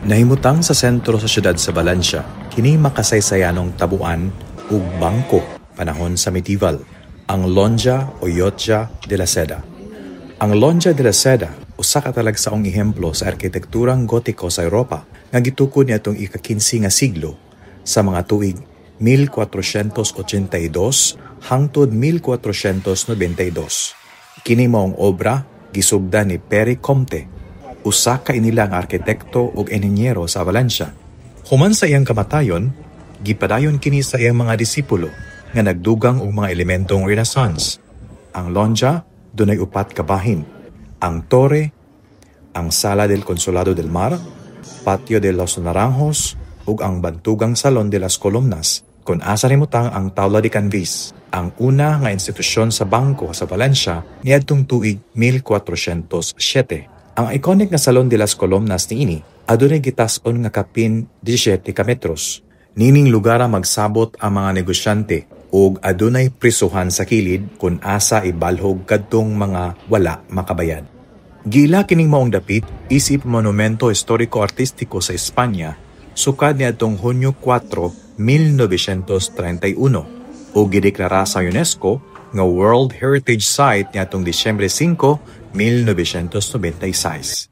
Nahimutang sa sentro sa syudad sa Valencia, kini makasaysayanong tabuan ug bangko panahon sa medieval, ang Lonja o Llotja de la Seda. Ang Lonja de la Seda usa ka talagsaong ehemplo sa arkitekturang gotiko sa Europa nga gitukod niadtong ika-15 nga siglo sa mga tuig 1482 hangtod 1492. Kini maong obra gisugdan ni Pere Comte, usa ka inilang arkitekto ug enhinyero sa Valencia. Human sa iyang kamatayon, gipadayon kini sa iyang mga disipulo nga nagdugang og mga elementong Renaissance. Ang Lonja dunay 4 ka bahin: ang Torre, ang Sala del Consulado del Mar, Patio de los Naranjos ug ang bantugang Salon de las Columnas, kung asa nimutang ang Taula de Canvis, ang una nga institusyon sa bangko sa Valencia niadtong tuig 1407. Ang iconic nga Salon de las Columnas niini adunay gitas-on nga kapin 17 ka metros. Nining lugar magsabot ang mga negosyante ug adunay prisuhan sa kilid kung asa ibalhog kadtong mga wala makabayad. Gila kining maong dapit isip monumento historiko-artistiko sa Espanya sukad niadtong Hunyo 4, 1931 ug gideklara sa UNESCO nga World Heritage Site niadtong Disyembre 5, 1996.